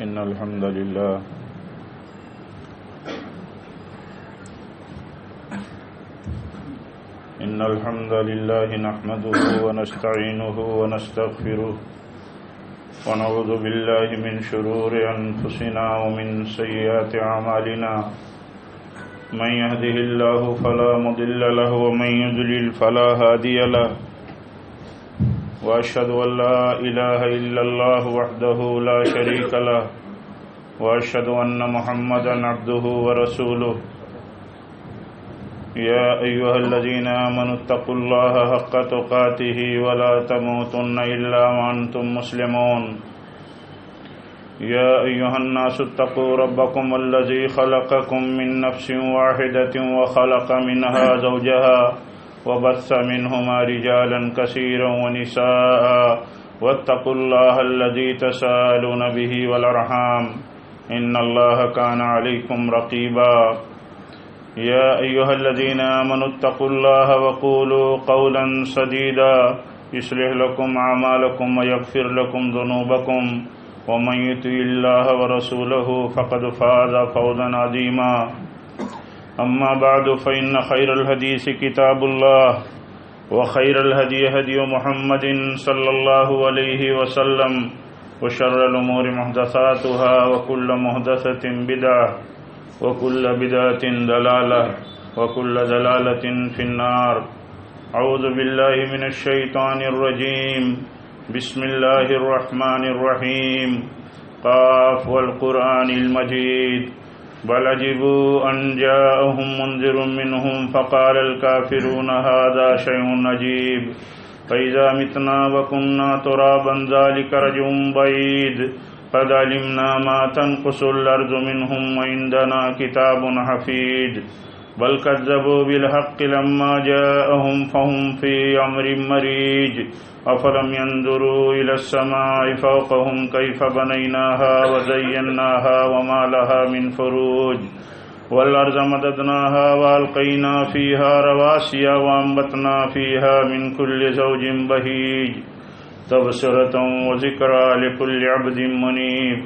إن الحمد لله نحمده ونستعينه ونستغفره ونعوذ بالله من شرور أنفسنا ومن سيئات أعمالنا من يهده الله فلا مضل له ومن يضلل فلا هادي له وأشهد أن لا إله إلا الله وحده لا شريك له وأشهد أن محمدا عبده ورسوله يا أيها الذين آمنوا اتقوا الله حق تقاته ولا تموتن إلا وأنتم مسلمون يا أيها الناس اتقوا ربكم الذي خلقكم من نفس واحدة وخلق منها زوجها وبث منهما رجالا كثيرا ونساء واتقوا الله الذي تساءلون به والأرحام إن الله كان عليكم رقيبا يا أيها الذين آمنوا اتقوا الله وقولوا قولا سديدا يصلح لكم أعمالكم ويغفر لكم ذنوبكم ومن يطع الله ورسوله فقد فاز فوزا عظيما أما بعد فإن خير الحديث كتاب الله وخير الهدي هدي محمد صلى الله عليه وسلم وشر الأمور محدثاتها وكل محدثة بدعة وكل بدعة ضلالة وكل ضلالة في النار أعوذ بالله من الشيطان الرجيم بسم الله الرحمن الرحيم قاف والقرآن المجيد بل عجبوا أن جاءهم منذر منهم فقال الكافرون هذا شيء عجيب فإذا متنا وكنا ترابا ذلك رجع بعيد قد علمنا ما تنقص الأرض منهم وعندنا كتاب حفيظ بل كذبوا بالحق لما جاءهم فهم في أمر مريج أفلم ينظروا إلى السماء فوقهم كيف بنيناها وزيناها وما لها من فروج والأرض مددناها وألقينا فيها رواسي وأنبتنا فيها من كل زوج بهيج تبصرة وذكرى لكل عبد منيب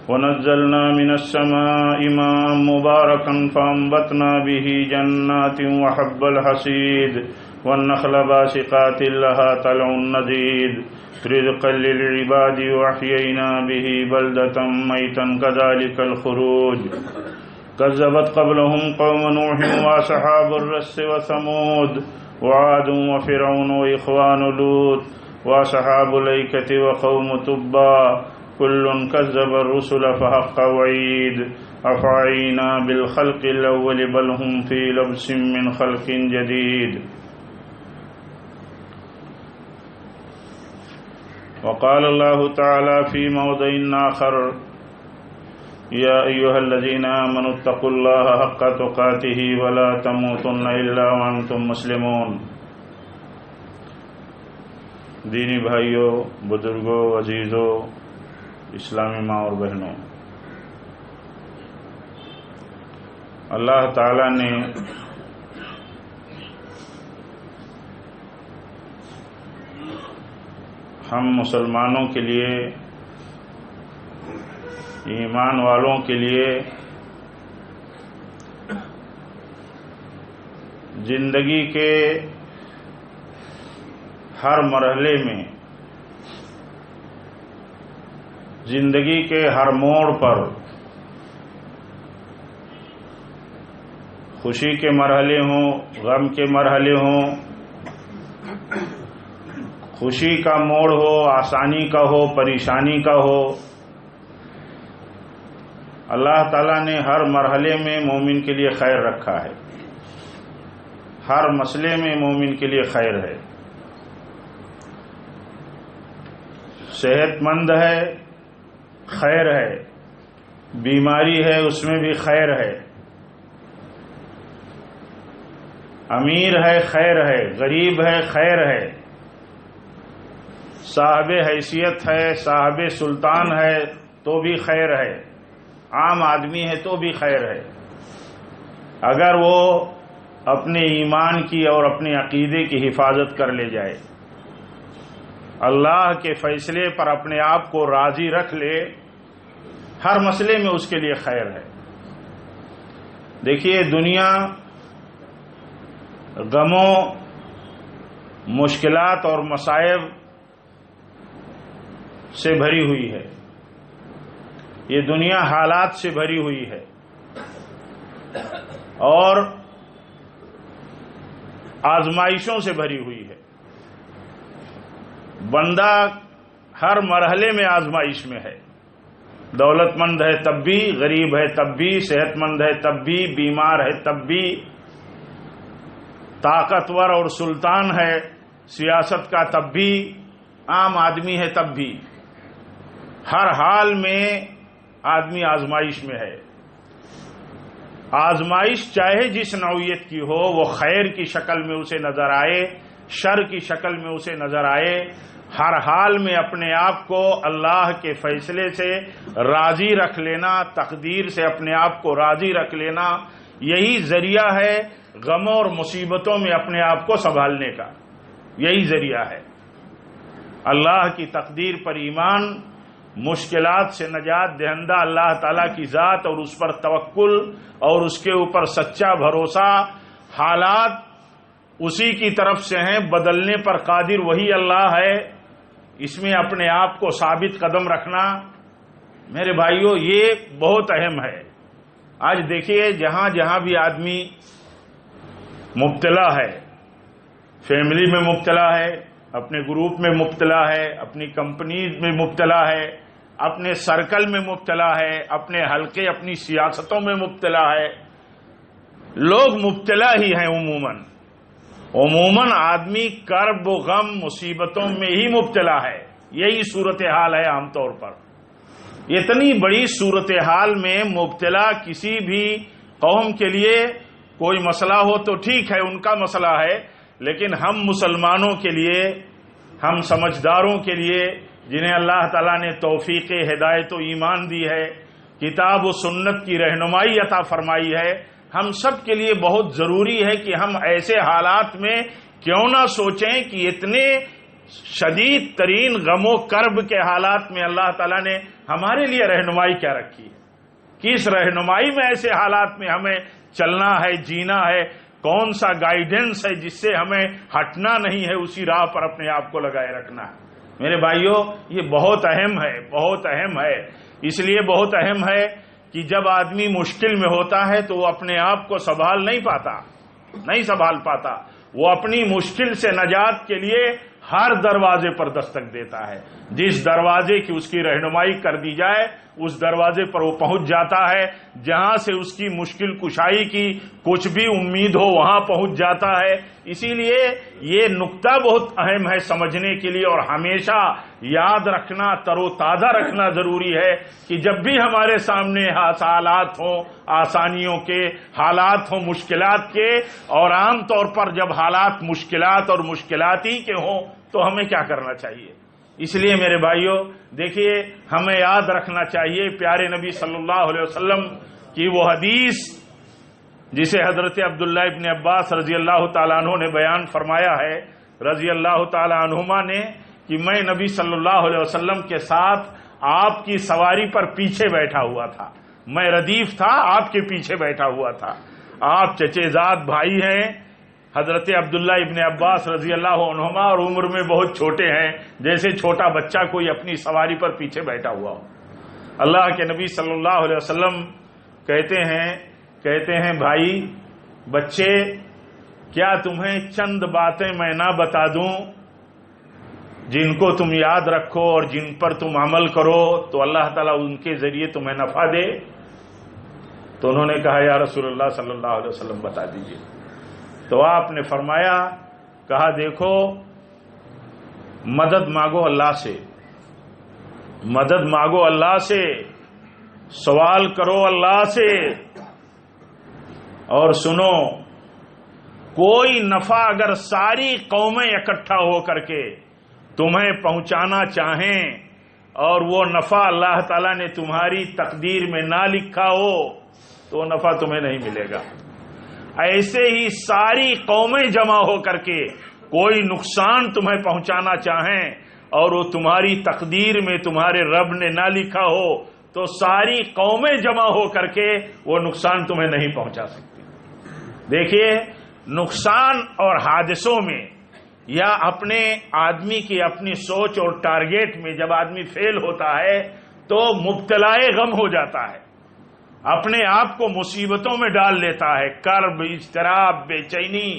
ونزلنا من السماء ماء مباركا فأنبتنا به جنات وحب الحصيد والنخل باسقات لها طلع نضيد رزقا للعباد وأحيينا به بلدة ميتا كذلك الخروج كذبت قبلهم قوم نوح وأصحاب الرس وثمود وعاد وفرعون وإخوان لوط وأصحاب الأيكة وقوم تبع كل كذب الرسل فحق وعيد أفعينا بالخلق الأول بل هم في لبس من خلق جديد وقال الله تعالى في موضع آخر يا أيها الذين آمنوا اتقوا الله حق تقاته ولا تموتن إلا وأنتم مسلمون دینی بھائیوں، بزرگوں، عزیزوں، اسلامی ماں اور بہنوں، اللہ تعالیٰ نے ہم مسلمانوں کے لیے، ایمان والوں کے لیے زندگی کے ہر مرحلے میں، زندگی کے ہر موڑ پر، خوشی کے مرحلے ہوں، غم کے مرحلے ہوں، خوشی کا موڑ ہو، آسانی کا ہو، پریشانی کا ہو، اللہ تعالیٰ نے ہر مرحلے میں مومن کے لیے خیر رکھا ہے، ہر مسئلے میں مومن کے لیے خیر ہے۔ صحت مند ہے، خیر ہے، بیماری ہے، اس میں بھی خیر ہے، امیر ہے، خیر ہے، غریب ہے، خیر ہے، صاحب حیثیت ہے، صاحب سلطان ہے تو بھی خیر ہے، عام آدمی ہے تو بھی خیر ہے، اگر وہ اپنے ایمان کی اور اپنے عقیدے کی حفاظت کر لے جائے، اللہ کے فیصلے پر اپنے آپ کو راضی رکھ لے، ہر مسئلے میں اس کے لیے خیر ہے۔ دیکھیے دنیا غموں، مشکلات اور مصائب سے بھری ہوئی ہے، یہ دنیا حالات سے بھری ہوئی ہے، اور آزمائشوں سے بھری ہوئی ہے۔ بندہ ہر مرحلے میں آزمائش میں ہے، دولت مند ہے تب بھی، غریب ہے تب بھی، صحت مند ہے تب بھی، بیمار ہے تب بھی، طاقتور اور سلطان ہے سیاست کا تب بھی، عام آدمی ہے تب بھی، ہر حال میں آدمی آزمائش میں ہے۔ آزمائش چاہے جس نوعیت کی ہو، وہ خیر کی شکل میں اسے نظر آئے، شر کی شکل میں اسے نظر آئے، ہر حال میں اپنے آپ کو اللہ کے فیصلے سے راضی رکھ لینا، تقدیر سے اپنے آپ کو راضی رکھ لینا، یہی ذریعہ ہے غموں اور مصیبتوں میں اپنے آپ کو سنبھالنے کا، یہی ذریعہ ہے۔ اللہ کی تقدیر پر ایمان، مشکلات سے نجات دہندہ اللہ تعالیٰ کی ذات اور اس پر توکل اور اس کے اوپر سچا بھروسہ، حالات اسی کی طرف سے ہیں، بدلنے پر قادر وہی اللہ ہے، اس میں اپنے آپ کو ثابت قدم رکھنا، میرے بھائیوں یہ بہت اہم ہے۔ آج دیکھیے جہاں جہاں بھی آدمی مبتلا ہے، فیملی میں مبتلا ہے، اپنے گروپ میں مبتلا ہے، اپنی کمپنیز میں مبتلا ہے، اپنے سرکل میں مبتلا ہے، اپنے حلقے اپنی سیاستوں میں مبتلا ہے، لوگ مبتلا ہی ہیں عموماً آدمی کرب و غم مصیبتوں میں ہی مبتلا ہے، یہی صورتحال ہے عام طور پر۔ اتنی بڑی صورتحال میں مبتلا کسی بھی قوم کے لیے کوئی مسئلہ ہو تو ٹھیک ہے، ان کا مسئلہ ہے، لیکن ہم مسلمانوں کے لیے، ہم سمجھداروں کے لیے جنہیں اللہ تعالیٰ نے توفیق ہدایت و ایمان دی ہے، کتاب و سنت کی رہنمائی عطا فرمائی ہے، ہم سب کے لیے بہت ضروری ہے کہ ہم ایسے حالات میں کیوں نہ سوچیں کہ اتنے شدید ترین غم و کرب کے حالات میں اللہ تعالیٰ نے ہمارے لیے رہنمائی کیا رکھی ہے، کس رہنمائی میں ایسے حالات میں ہمیں چلنا ہے، جینا ہے، کون سا گائیڈنس ہے جس سے ہمیں ہٹنا نہیں ہے، اسی راہ پر اپنے آپ کو لگائے رکھنا ہے۔ میرے بھائیوں یہ بہت اہم ہے، بہت اہم ہے، اس لیے بہت اہم ہے کہ جب آدمی مشکل میں ہوتا ہے تو وہ اپنے آپ کو سنبھال نہیں پاتا، وہ اپنی مشکل سے نجات کے لیے ہر دروازے پر دستک دیتا ہے، جس دروازے کی اس کی رہنمائی کر دی جائے اس دروازے پر وہ پہنچ جاتا ہے، جہاں سے اس کی مشکل کشائی کی کچھ بھی امید ہو وہاں پہنچ جاتا ہے۔ اسی لیے یہ نقطہ بہت اہم ہے سمجھنے کے لیے، اور ہمیشہ یاد رکھنا، تر و تازہ رکھنا ضروری ہے کہ جب بھی ہمارے سامنے حالات ہوں، آسانیوں کے حالات ہوں، مشکلات کے، اور عام طور پر جب حالات مشکلات اور مشکلاتی کے ہوں تو ہمیں کیا کرنا چاہیے۔ اس لیے میرے بھائیوں دیکھیے ہمیں یاد رکھنا چاہیے پیارے نبی صلی اللہ علیہ وسلم کی وہ حدیث جسے حضرت عبداللہ ابن عباس رضی اللہ تعالیٰ عنہ نے بیان فرمایا ہے، رضی اللہ تعالیٰ عنہما نے، کہ میں نبی صلی اللہ علیہ وسلم کے ساتھ آپ کی سواری پر پیچھے بیٹھا ہوا تھا، میں ردیف تھا، آپ کے پیچھے بیٹھا ہوا تھا، آپ چچے زاد بھائی ہیں حضرت عبداللہ ابن عباس رضی اللہ عنہما، اور عمر میں بہت چھوٹے ہیں، جیسے چھوٹا بچہ کوئی اپنی سواری پر پیچھے بیٹھا ہوا ہو۔ اللہ کے نبی صلی اللہ علیہ وسلم کہتے ہیں بھائی بچے، کیا تمہیں چند باتیں میں نہ بتا دوں جن کو تم یاد رکھو اور جن پر تم عمل کرو تو اللہ تعالیٰ ان کے ذریعے تمہیں نفع دے؟ تو انہوں نے کہا یا رسول اللہ صلی اللہ علیہ وسلم بتا دیجئے۔ تو آپ نے فرمایا، کہا دیکھو مدد مانگو اللہ سے، مدد مانگو اللہ سے، سوال کرو اللہ سے، اور سنو کوئی نفع اگر ساری قومیں اکٹھا ہو کر کے تمہیں پہنچانا چاہیں اور وہ نفع اللہ تعالیٰ نے تمہاری تقدیر میں نہ لکھا ہو تو وہ نفع تمہیں نہیں ملے گا۔ ایسے ہی ساری قومیں جمع ہو کر کے کوئی نقصان تمہیں پہنچانا چاہیں اور وہ تمہاری تقدیر میں تمہارے رب نے نہ لکھا ہو تو ساری قومیں جمع ہو کر کے وہ نقصان تمہیں نہیں پہنچا سکتی۔ دیکھیے، نقصان اور حادثوں میں یا اپنے آدمی کی اپنی سوچ اور ٹارگیٹ میں جب آدمی فیل ہوتا ہے تو مبتلا غم ہو جاتا ہے، اپنے آپ کو مصیبتوں میں ڈال لیتا ہے، کرب، اضطراب، بے چینی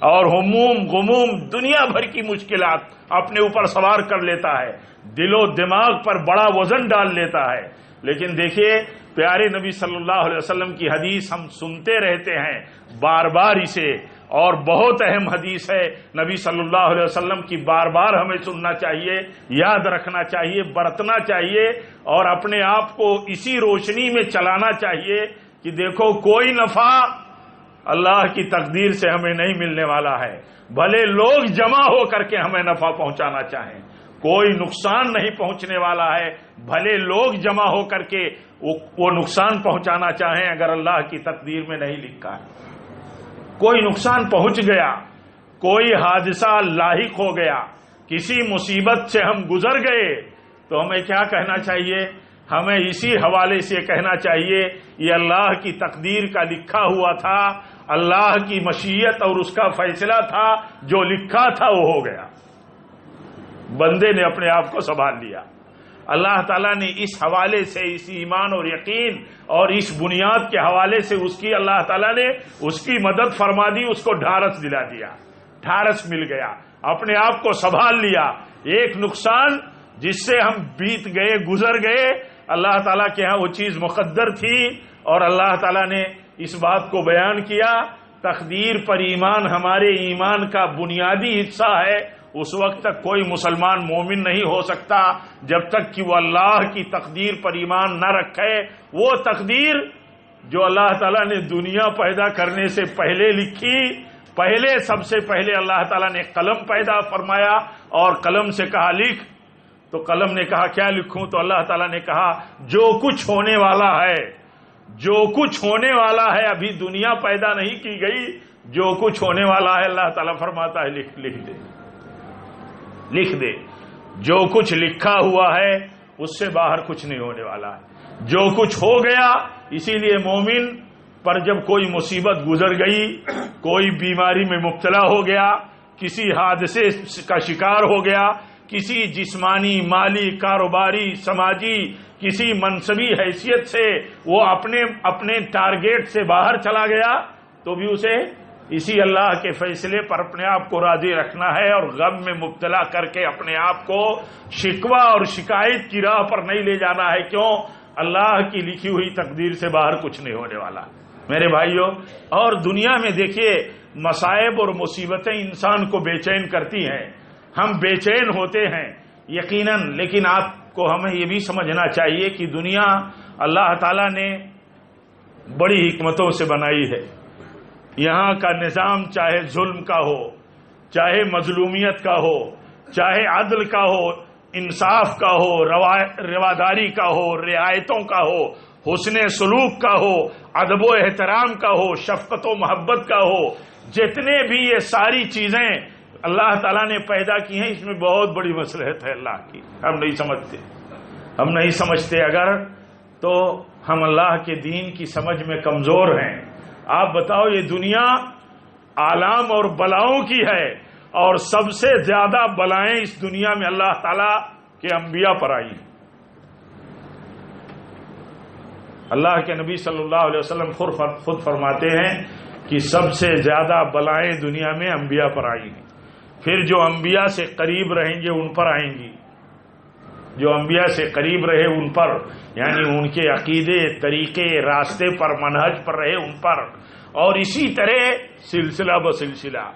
اور ہموم غموم، دنیا بھر کی مشکلات اپنے اوپر سوار کر لیتا ہے، دل و دماغ پر بڑا وزن ڈال لیتا ہے۔ لیکن دیکھیے، پیارے نبی صلی اللہ علیہ وسلم کی حدیث ہم سنتے رہتے ہیں بار بار اسے، اور بہت اہم حدیث ہے، نبی صلی اللہ علیہ وسلم کی بار بار ہمیں سننا چاہیے، یاد رکھنا چاہیے، برتنا چاہیے، اور اپنے آپ کو اسی روشنی میں چلانا چاہیے کہ دیکھو، کوئی نفع اللہ کی تقدیر سے ہمیں نہیں ملنے والا ہے، بھلے لوگ جمع ہو کر کے ہمیں نفع پہنچانا چاہیں، کوئی نقصان نہیں پہنچنے والا ہے، بھلے لوگ جمع ہو کر کے وہ نقصان پہنچانا چاہیں، اگر اللہ کی تقدیر میں نہیں لکھا ہے۔ کوئی نقصان پہنچ گیا، کوئی حادثہ لاحق ہو گیا، کسی مصیبت سے ہم گزر گئے، تو ہمیں کیا کہنا چاہیے؟ ہمیں اسی حوالے سے کہنا چاہیے، یہ اللہ کی تقدیر کا لکھا ہوا تھا، اللہ کی مشیت اور اس کا فیصلہ تھا، جو لکھا تھا وہ ہو گیا۔ بندے نے اپنے آپ کو سنبھال لیا، اللہ تعالیٰ نے اس حوالے سے، اس ایمان اور یقین اور اس بنیاد کے حوالے سے اللہ تعالیٰ نے اس کی مدد فرما دی، اس کو ڈھارس دلا دیا، ڈھارس مل گیا، اپنے آپ کو سنبھال لیا۔ ایک نقصان جس سے ہم بیت گئے، گزر گئے، اللہ تعالیٰ کے ہاں وہ چیز مقدر تھی، اور اللہ تعالیٰ نے اس بات کو بیان کیا، تقدیر پر ایمان ہمارے ایمان کا بنیادی حصہ ہے۔ اس وقت تک کوئی مسلمان مومن نہیں ہو سکتا جب تک کہ وہ اللہ کی تقدیر پر ایمان نہ رکھے۔ وہ تقدیر جو اللہ تعالیٰ نے دنیا پیدا کرنے سے پہلے لکھی، پہلے سب سے پہلے اللہ تعالیٰ نے قلم پیدا فرمایا اور قلم سے کہا لکھ، تو قلم نے کہا کیا لکھوں؟ تو اللہ تعالیٰ نے کہا جو کچھ ہونے والا ہے، جو کچھ ہونے والا ہے، ابھی دنیا پیدا نہیں کی گئی، جو کچھ ہونے والا ہے اللہ تعالیٰ فرماتا ہے لکھ دے، لکھ دے۔ جو کچھ لکھا ہوا ہے اس سے باہر کچھ نہیں ہونے والا ہے، جو کچھ ہو گیا۔ اسی لیے مومن پر جب کوئی مصیبت گزر گئی، کوئی بیماری میں مبتلا ہو گیا، کسی حادثے کا شکار ہو گیا، کسی جسمانی، مالی، کاروباری، سماجی، کسی منصبی حیثیت سے وہ اپنے ٹارگیٹ سے باہر چلا گیا، تو بھی اسے اسی اللہ کے فیصلے پر اپنے آپ کو راضی رکھنا ہے، اور غم میں مبتلا کر کے اپنے آپ کو شکوہ اور شکایت کی راہ پر نہیں لے جانا ہے۔ کیوں؟ اللہ کی لکھی ہوئی تقدیر سے باہر کچھ نہیں ہونے والا میرے بھائیوں۔ اور دنیا میں دیکھیے، مصائب اور مصیبتیں انسان کو بے چین کرتی ہیں، ہم بے چین ہوتے ہیں یقیناً، لیکن آپ کو ہمیں یہ بھی سمجھنا چاہیے کہ دنیا اللہ تعالیٰ نے بڑی حکمتوں سے بنائی ہے۔ یہاں کا نظام چاہے ظلم کا ہو، چاہے مظلومیت کا ہو، چاہے عدل کا ہو، انصاف کا ہو، رواداری کا ہو، رعایتوں کا ہو، حسن سلوک کا ہو، ادب و احترام کا ہو، شفقت و محبت کا ہو، جتنے بھی یہ ساری چیزیں اللہ تعالیٰ نے پیدا کی ہیں، اس میں بہت بڑی مصلحت ہے اللہ کی، ہم نہیں سمجھتے اگر، تو ہم اللہ کے دین کی سمجھ میں کمزور ہیں۔ آپ بتاؤ، یہ دنیا آلام اور بلاؤں کی ہے، اور سب سے زیادہ بلائیں اس دنیا میں اللہ تعالیٰ کے انبیاء پر آئی ہیں۔ اللہ کے نبی صلی اللہ علیہ وسلم خود فرماتے ہیں کہ سب سے زیادہ بلائیں دنیا میں انبیاء پر آئی ہیں، پھر جو انبیاء سے قریب رہیں گے ان پر آئیں گی، جو انبیاء سے قریب رہے ان پر، یعنی ان کے عقیدے، طریقے، راستے پر، منہج پر رہے ان پر، اور اسی طرح سلسلہ بسلسلہ۔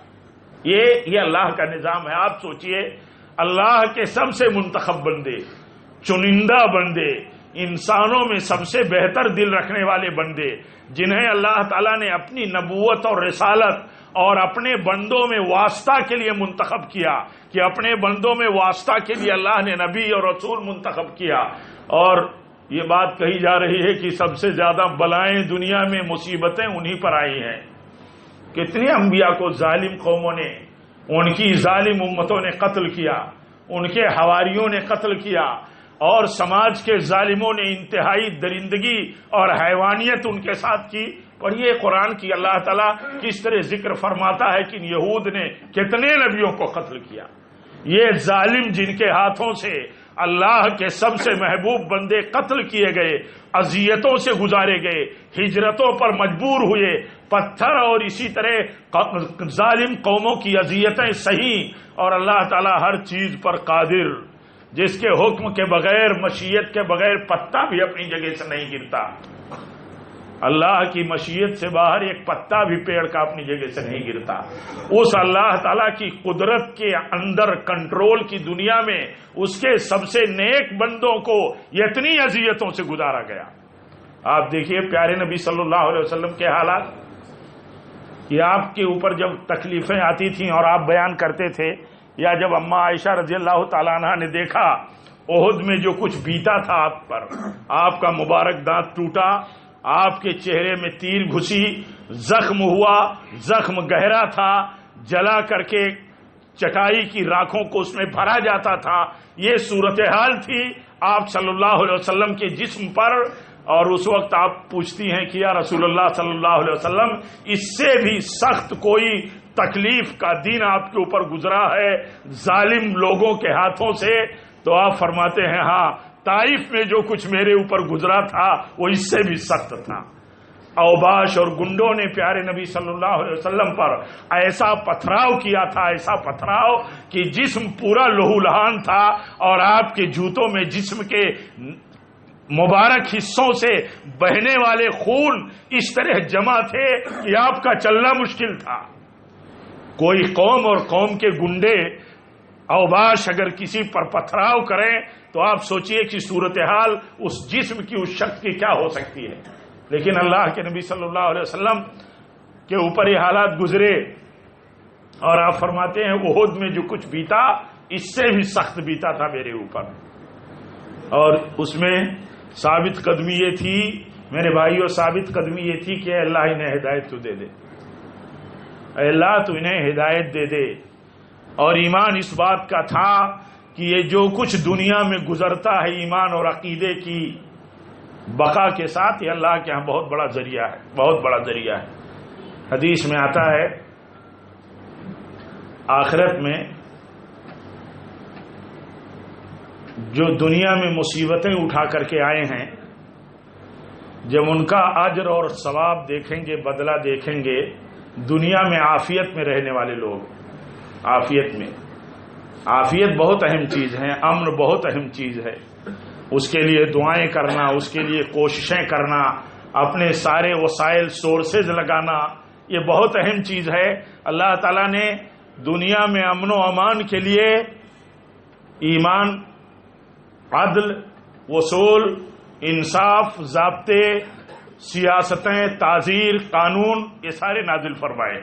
یہ اللہ کا نظام ہے۔ آپ سوچئے، اللہ کے سب سے منتخب بندے، چنندہ بندے، انسانوں میں سب سے بہتر دل رکھنے والے بندے، جنہیں اللہ تعالیٰ نے اپنی نبوت اور رسالت اور اپنے بندوں میں واسطہ کے لیے منتخب کیا، کہ اپنے بندوں میں واسطہ کے لیے اللہ نے نبی اور رسول منتخب کیا، اور یہ بات کہی جا رہی ہے کہ سب سے زیادہ بلائیں دنیا میں، مصیبتیں انہی پر آئی ہیں۔ کتنے انبیاء کو ظالم قوموں نے، ان کی ظالم امتوں نے قتل کیا، ان کے حواریوں نے قتل کیا، اور سماج کے ظالموں نے انتہائی درندگی اور حیوانیت ان کے ساتھ کی. پڑھیے قرآن کی اللہ تعالیٰ کس طرح ذکر فرماتا ہے کہ یہود نے کتنے نبیوں کو قتل کیا. یہ ظالم جن کے ہاتھوں سے اللہ کے سب سے محبوب بندے قتل کیے گئے، اذیتوں سے گزارے گئے، ہجرتوں پر مجبور ہوئے، پتھر اور اسی طرح ظالم قوموں کی اذیتیں سہی، اور اللہ تعالیٰ ہر چیز پر قادر، جس کے حکم کے بغیر، مشیت کے بغیر پتا بھی اپنی جگہ سے نہیں گرتا. اللہ کی مشیت سے باہر ایک پتا بھی پیڑ کا اپنی جگہ سے نہیں گرتا. اس اللہ تعالیٰ کی قدرت کے اندر کنٹرول کی دنیا میں اس کے سب سے نیک بندوں کو اتنی اذیتوں سے گزارا گیا. آپ دیکھیے پیارے نبی صلی اللہ علیہ وسلم کے حالات، کہ آپ کے اوپر جب تکلیفیں آتی تھیں اور آپ بیان کرتے تھے، یا جب اماں عائشہ رضی اللہ تعالیٰ عنہ نے دیکھا احد میں جو کچھ بیتا تھا آپ پر، آپ کا مبارک دانت ٹوٹا، آپ کے چہرے میں تیر گھسی، زخم ہوا، زخم گہرا تھا، جلا کر کے چٹائی کی راکھوں کو اس میں بھرا جاتا تھا، یہ صورتحال تھی آپ صلی اللہ علیہ وسلم کے جسم پر. اور اس وقت آپ پوچھتی ہیں کہ یا رسول اللہ صلی اللہ علیہ وسلم، اس سے بھی سخت کوئی تکلیف کا دن آپ کے اوپر گزرا ہے ظالم لوگوں کے ہاتھوں سے؟ تو آپ فرماتے ہیں ہاں، طائف میں جو کچھ میرے اوپر گزرا تھا وہ اس سے بھی سخت تھا. اوباش اور گنڈوں نے پیارے نبی صلی اللہ علیہ وسلم پر ایسا پتھراؤ کیا تھا، ایسا پتھراؤ کہ جسم پورا لہو لہان تھا، اور آپ کے جوتوں میں جسم کے مبارک حصوں سے بہنے والے خون اس طرح جمع تھے کہ آپ کا چلنا مشکل تھا. کوئی قوم اور قوم کے گنڈے اوباش اگر کسی پر پتھراؤ کریں تو آپ سوچئے کہ صورتحال اس جسم کی، اس شخص کی کیا ہو سکتی ہے. لیکن اللہ کے نبی صلی اللہ علیہ وسلم کے اوپر یہ حالات گزرے، اور آپ فرماتے ہیں احد میں جو کچھ بیتا اس سے بھی سخت بیتا تھا میرے اوپر. اور اس میں ثابت قدمی یہ تھی میرے بھائیوں، ثابت قدمی یہ تھی کہ اے اللہ انہیں ہدایت تو دے دے، اے اللہ تو انہیں ہدایت دے دے. اور ایمان اس بات کا تھا کہ یہ جو کچھ دنیا میں گزرتا ہے ایمان اور عقیدے کی بقا کے ساتھ، یہ اللہ کے ہاں بہت بڑا ذریعہ ہے، بہت بڑا ذریعہ ہے. حدیث میں آتا ہے آخرت میں جو دنیا میں مصیبتیں اٹھا کر کے آئے ہیں، جب ان کا اجر اور ثواب دیکھیں گے، بدلہ دیکھیں گے، دنیا میں عافیت میں رہنے والے لوگ، عافیت بہت اہم چیز ہے، امن بہت اہم چیز ہے. اس کے لیے دعائیں کرنا، اس کے لیے کوششیں کرنا، اپنے سارے وسائل سورسز لگانا، یہ بہت اہم چیز ہے. اللہ تعالیٰ نے دنیا میں امن و امان کے لیے ایمان، عدل، وصول، انصاف، ضابطے، سیاستیں، تعزیر، قانون، یہ سارے نازل فرمائے.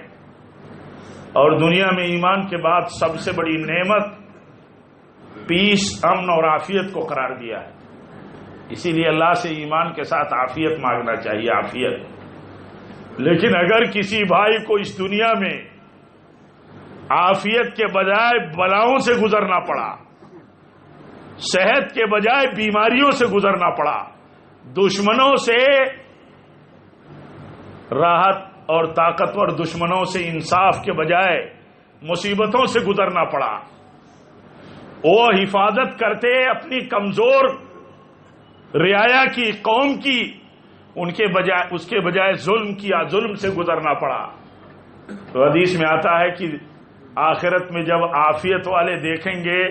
اور دنیا میں ایمان کے بعد سب سے بڑی نعمت پیس، امن اور عافیت کو قرار دیا ہے. اسی لیے اللہ سے ایمان کے ساتھ عافیت مانگنا چاہیے، عافیت. لیکن اگر کسی بھائی کو اس دنیا میں عافیت کے بجائے بلاؤں سے گزرنا پڑا، صحت کے بجائے بیماریوں سے گزرنا پڑا، دشمنوں سے راحت اور طاقتور دشمنوں سے انصاف کے بجائے مصیبتوں سے گزرنا پڑا، وہ حفاظت کرتے اپنی کمزور رعایا کی، قوم کی، اس کے بجائے ظلم کیا، ظلم سے گزرنا پڑا. تو حدیث میں آتا ہے کہ آخرت میں جب عافیت والے دیکھیں گے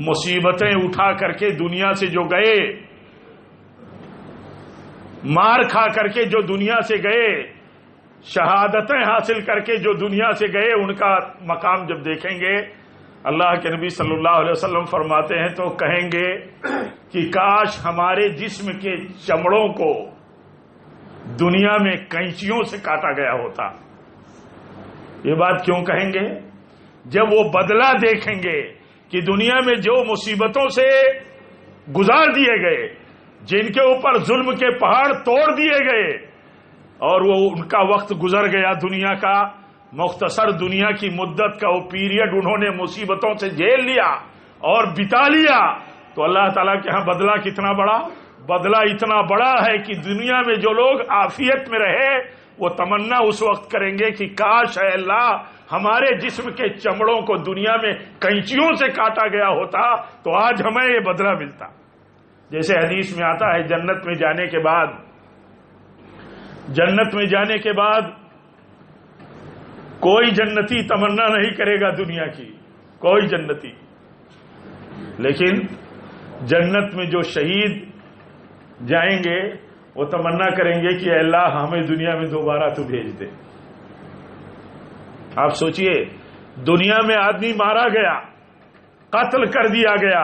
مصیبتیں اٹھا کر کے دنیا سے جو گئے، مار کھا کر کے جو دنیا سے گئے، شہادتیں حاصل کر کے جو دنیا سے گئے، ان کا مقام جب دیکھیں گے، اللہ کے نبی صلی اللہ علیہ وسلم فرماتے ہیں تو کہیں گے کہ کاش ہمارے جسم کے چمڑوں کو دنیا میں کینچیوں سے کاٹا گیا ہوتا. یہ بات کیوں کہیں گے؟ جب وہ بدلہ دیکھیں گے کہ دنیا میں جو مصیبتوں سے گزار دیے گئے، جن کے اوپر ظلم کے پہاڑ توڑ دیے گئے، اور وہ ان کا وقت گزر گیا، دنیا کا مختصر دنیا کی مدت کا وہ پیریڈ انہوں نے مصیبتوں سے جھیل لیا اور بتا لیا، تو اللہ تعالیٰ کے ہاں بدلہ کتنا بڑا؟ بدلہ اتنا بڑا ہے کہ دنیا میں جو لوگ عافیت میں رہے وہ تمنا اس وقت کریں گے کہ کاش اے اللہ ہمارے جسم کے چمڑوں کو دنیا میں کینچیوں سے کاٹا گیا ہوتا تو آج ہمیں یہ بدلہ ملتا. جیسے حدیث میں آتا ہے جنت میں جانے کے بعد کوئی جنتی تمنا نہیں کرے گا دنیا کی، کوئی جنتی. لیکن جنت میں جو شہید جائیں گے وہ تمنا کریں گے کہ اے اللہ ہمیں دنیا میں دوبارہ تو بھیج دے. آپ سوچئے دنیا میں آدمی مارا گیا، قتل کر دیا گیا،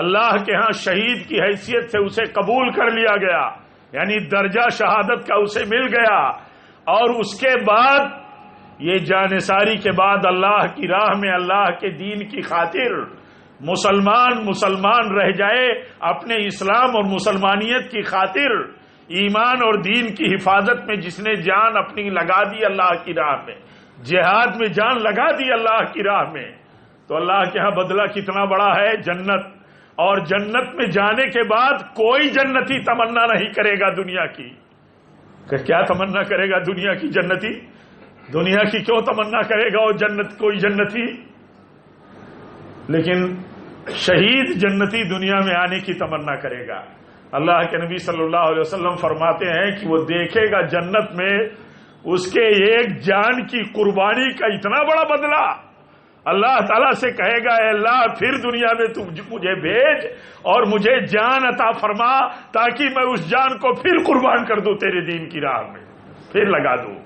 اللہ کے ہاں شہید کی حیثیت سے اسے قبول کر لیا گیا، یعنی درجہ شہادت کا اسے مل گیا، اور اس کے بعد یہ جانثاری کے بعد اللہ کی راہ میں اللہ کے دین کی خاطر مسلمان رہ جائے، اپنے اسلام اور مسلمانیت کی خاطر ایمان اور دین کی حفاظت میں جس نے جان اپنی لگا دی اللہ کی راہ میں، جہاد میں جان لگا دی اللہ کی راہ میں، تو اللہ کے ہاں بدلہ کتنا بڑا ہے؟ جنت. اور جنت میں جانے کے بعد کوئی جنتی تمنا نہیں کرے گا دنیا کی. کیا تمنا کرے گا دنیا کی جنتی؟ دنیا کی کیوں تمنا کرے گا وہ کوئی جنتی؟ لیکن شہید جنتی دنیا میں آنے کی تمنا کرے گا. اللہ کے نبی صلی اللہ علیہ وسلم فرماتے ہیں کہ وہ دیکھے گا جنت میں اس کے ایک جان کی قربانی کا اتنا بڑا بدلہ. اللہ تعالیٰ سے کہے گا اے اللہ پھر دنیا میں تو مجھے بھیج اور مجھے جان عطا فرما تاکہ میں اس جان کو پھر قربان کر دوں تیرے دین کی راہ میں، پھر لگا دوں.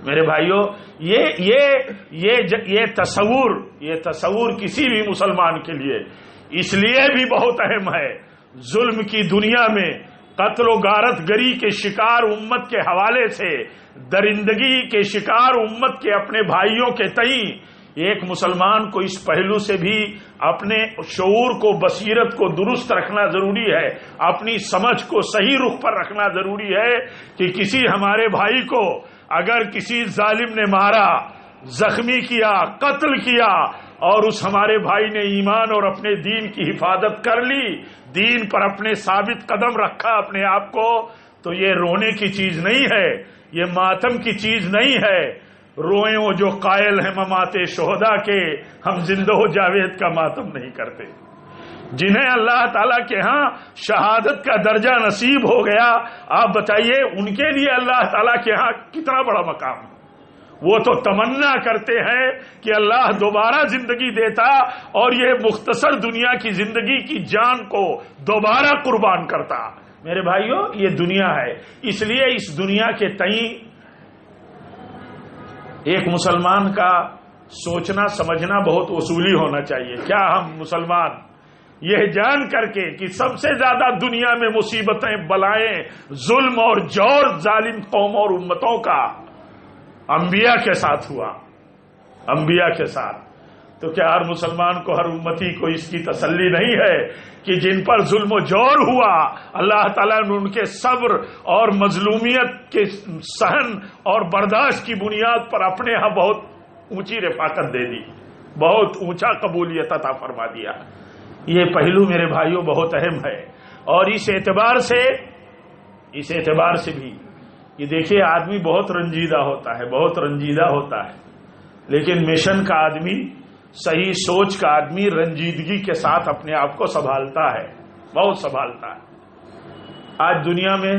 میرے بھائیوں یہ تصور کسی بھی مسلمان کے لیے اس لیے بھی بہت اہم ہے. ظلم کی دنیا میں قتل و غارت گری کے شکار امت کے حوالے سے، درندگی کے شکار امت کے اپنے بھائیوں کے تئیں ایک مسلمان کو اس پہلو سے بھی اپنے شعور کو، بصیرت کو درست رکھنا ضروری ہے، اپنی سمجھ کو صحیح رخ پر رکھنا ضروری ہے کہ کسی ہمارے بھائی کو اگر کسی ظالم نے مارا، زخمی کیا، قتل کیا اور اس ہمارے بھائی نے ایمان اور اپنے دین کی حفاظت کر لی، دین پر اپنے ثابت قدم رکھا اپنے آپ کو، تو یہ رونے کی چیز نہیں ہے، یہ ماتم کی چیز نہیں ہے. روئیں وہ جو قائل ہیں ممات شہداء کے، ہم زندہ و جاوید کا ماتم نہیں کرتے. جنہیں اللہ تعالیٰ کے ہاں شہادت کا درجہ نصیب ہو گیا، آپ بتائیے ان کے لیے اللہ تعالیٰ کے ہاں کتنا بڑا مقام. وہ تو تمنا کرتے ہیں کہ اللہ دوبارہ زندگی دیتا اور یہ مختصر دنیا کی زندگی کی جان کو دوبارہ قربان کرتا. میرے بھائیوں یہ دنیا ہے، اس لیے اس دنیا کے تئیں ایک مسلمان کا سوچنا سمجھنا بہت اصولی ہونا چاہیے. کیا ہم مسلمان یہ جان کر کے کہ سب سے زیادہ دنیا میں مصیبتیں، بلائیں، ظلم اور جور ظالم قوموں اور امتوں کا انبیاء کے ساتھ ہوا، انبیاء کے ساتھ، تو کیا ہر مسلمان کو، ہر امتی کو اس کی تسلی نہیں ہے کہ جن پر ظلم و جور ہوا اللہ تعالیٰ نے ان کے صبر اور مظلومیت کے سہن اور برداشت کی بنیاد پر اپنے ہاں بہت اونچی رفاقت دے دی، بہت اونچا قبولیت عطا فرما دیا. یہ پہلو میرے بھائیوں بہت اہم ہے. اور اس اعتبار سے بھی یہ دیکھیے آدمی بہت رنجیدہ ہوتا ہے، لیکن مشن کا آدمی، صحیح سوچ کا آدمی رنجیدگی کے ساتھ اپنے آپ کو سنبھالتا ہے، بہت سنبھالتا ہے. آج دنیا میں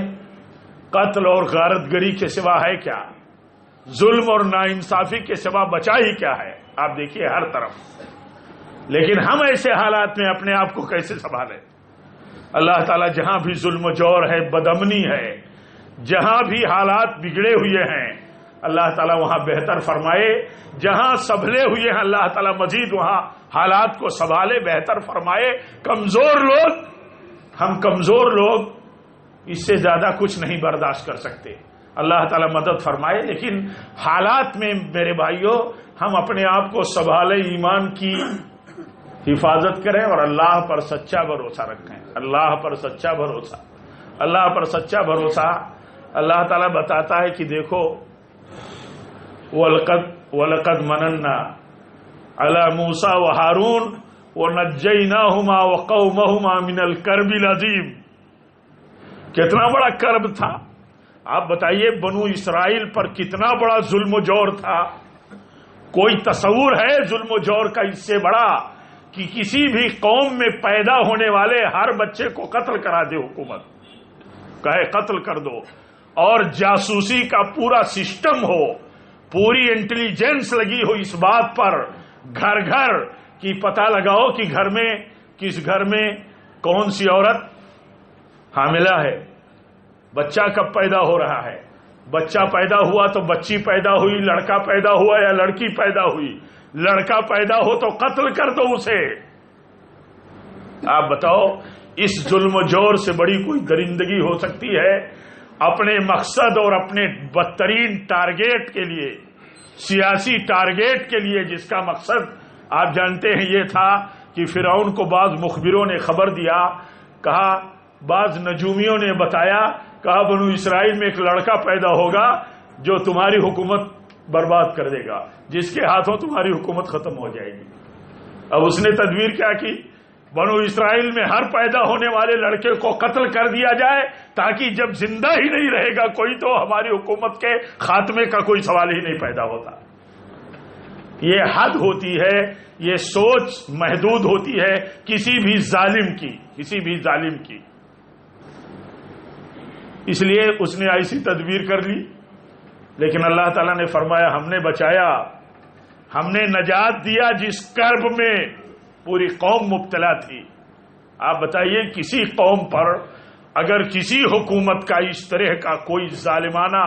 قتل اور غارت گری کے سوا ہے کیا؟ ظلم اور ناانصافی کے سوا بچا ہی کیا ہے؟ آپ دیکھیے ہر طرف. لیکن ہم ایسے حالات میں اپنے آپ کو کیسے سنبھالیں؟ اللہ تعالیٰ جہاں بھی ظلم و جور ہے، بدامنی ہے، جہاں بھی حالات بگڑے ہوئے ہیں اللہ تعالیٰ وہاں بہتر فرمائے، جہاں سنبھلے ہوئے ہیں اللہ تعالیٰ مزید وہاں حالات کو سنبھالے، بہتر فرمائے. ہم کمزور لوگ اس سے زیادہ کچھ نہیں برداشت کر سکتے، اللہ تعالیٰ مدد فرمائے. لیکن حالات میں میرے بھائیوں ہم اپنے آپ کو سنبھالے، ایمان کی حفاظت کریں اور اللہ پر سچا بھروسہ رکھیں. اللہ پر سچا بھروسہ. اللہ تعالیٰ بتاتا ہے کہ دیکھو وَلَقَدْ مَنَنَّا عَلَى مُوسَى وَهَارُونَ وَنَجَّيْنَاهُمَا وَقَوْمَهُمَا مِنَ الْكَرْبِ الْعَظِيمِ. کتنا بڑا کرب تھا. آپ بتائیے بنو اسرائیل پر کتنا بڑا ظلم و جور تھا. کوئی تصور ہے ظلم و جور کا اس سے بڑا کہ کسی بھی قوم میں پیدا ہونے والے ہر بچے کو قتل کرا دے حکومت, کہے قتل کر دو, اور جاسوسی کا پورا سسٹم ہو, پوری انٹیلیجنس لگی ہو اس بات پر گھر گھر کہ پتہ لگاؤ کہ گھر میں کس گھر میں کون سی عورت حاملہ ہے, بچہ کب پیدا ہو رہا ہے, بچہ پیدا ہوا تو بچی پیدا ہوئی, لڑکا پیدا ہوا یا لڑکی پیدا ہوئی, لڑکا پیدا ہو تو قتل کر دو اسے. آپ بتاؤ اس ظلم و جور سے بڑی کوئی درندگی ہو سکتی ہے؟ اپنے مقصد اور اپنے بدترین ٹارگیٹ کے لیے, سیاسی ٹارگیٹ کے لیے, جس کا مقصد آپ جانتے ہیں یہ تھا کہ فرعون کو بعض مخبروں نے خبر دیا, کہا بعض نجومیوں نے بتایا, کہا بنو اسرائیل میں ایک لڑکا پیدا ہوگا جو تمہاری حکومت برباد کر دے گا, جس کے ہاتھوں تمہاری حکومت ختم ہو جائے گی. اب اس نے تدبیر کیا کی, بنو اسرائیل میں ہر پیدا ہونے والے لڑکے کو قتل کر دیا جائے تاکہ جب زندہ ہی نہیں رہے گا کوئی تو ہماری حکومت کے خاتمے کا کوئی سوال ہی نہیں پیدا ہوتا. یہ حد ہوتی ہے, یہ سوچ محدود ہوتی ہے کسی بھی ظالم کی, کسی بھی ظالم کی. اس لیے اس نے ایسی تدبیر کر لی, لیکن اللہ تعالیٰ نے فرمایا ہم نے بچایا, ہم نے نجات دیا جس کرب میں پوری قوم مبتلا تھی. آپ بتائیے کسی قوم پر اگر کسی حکومت کا اس طرح کا کوئی ظالمانہ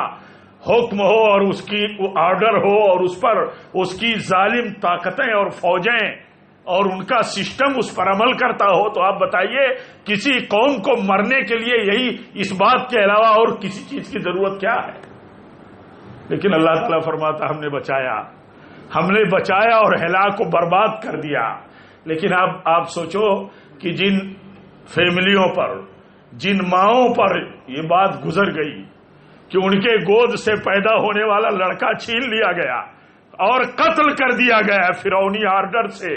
حکم ہو اور اس کی آرڈر ہو اور اس پر اس کی ظالم طاقتیں اور فوجیں اور ان کا سسٹم اس پر عمل کرتا ہو, تو آپ بتائیے کسی قوم کو مرنے کے لیے یہی اس بات کے علاوہ اور کسی چیز کی ضرورت کیا ہے؟ لیکن اللہ تعالیٰ فرماتا ہم نے بچایا, ہم نے بچایا اور ہلاک کو برباد کر دیا. لیکن اب آپ سوچو کہ جن فیملیوں پر, جن ماؤں پر یہ بات گزر گئی کہ ان کے گود سے پیدا ہونے والا لڑکا چھین لیا گیا اور قتل کر دیا گیا فرعونی آرڈر سے,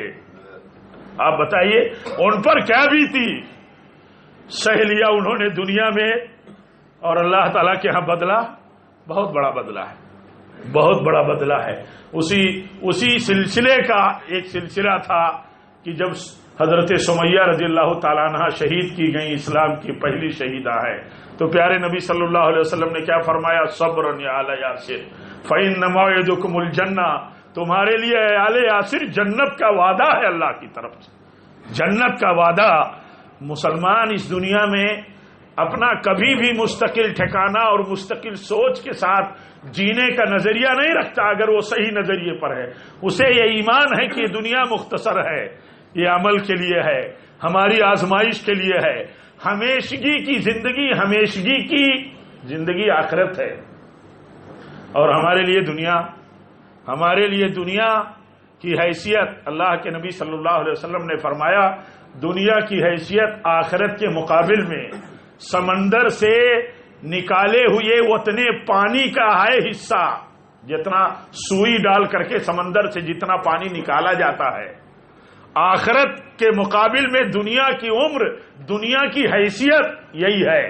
آپ بتائیے ان پر کیا بیتی. سہ لیا انہوں نے دنیا میں, اور اللہ تعالیٰ کے ہاں بدلہ بہت بڑا بدلہ ہے, بہت بڑا بدلہ ہے. اسی سلسلے کا ایک سلسلہ تھا کہ جب حضرت سمیہ رضی اللہ تعالیٰ عنہ شہید کی گئی, اسلام کی پہلی شہیدہ ہے, تو پیارے نبی صلی اللہ علیہ وسلم نے کیا فرمایا, صبر یا آل یاسر فإن موعدکم الجنہ, تمہارے لیے اے آل یاسر جنت کا وعدہ ہے اللہ کی طرف سے, جنت کا وعدہ. مسلمان اس دنیا میں اپنا کبھی بھی مستقل ٹھکانہ اور مستقل سوچ کے ساتھ جینے کا نظریہ نہیں رکھتا اگر وہ صحیح نظریے پر ہے. اسے یہ ایمان ہے کہ یہ دنیا مختصر ہے, یہ عمل کے لیے ہے, ہماری آزمائش کے لیے ہے, ہمیشگی کی زندگی, ہمیشگی کی زندگی آخرت ہے. اور ہمارے لیے دنیا کی حیثیت, اللہ کے نبی صلی اللہ علیہ وسلم نے فرمایا دنیا کی حیثیت آخرت کے مقابل میں سمندر سے نکالے ہوئے اتنے پانی کا ہے حصہ, جتنا سوئی ڈال کر کے سمندر سے جتنا پانی نکالا جاتا ہے, آخرت کے مقابل میں دنیا کی عمر, دنیا کی حیثیت یہی ہے.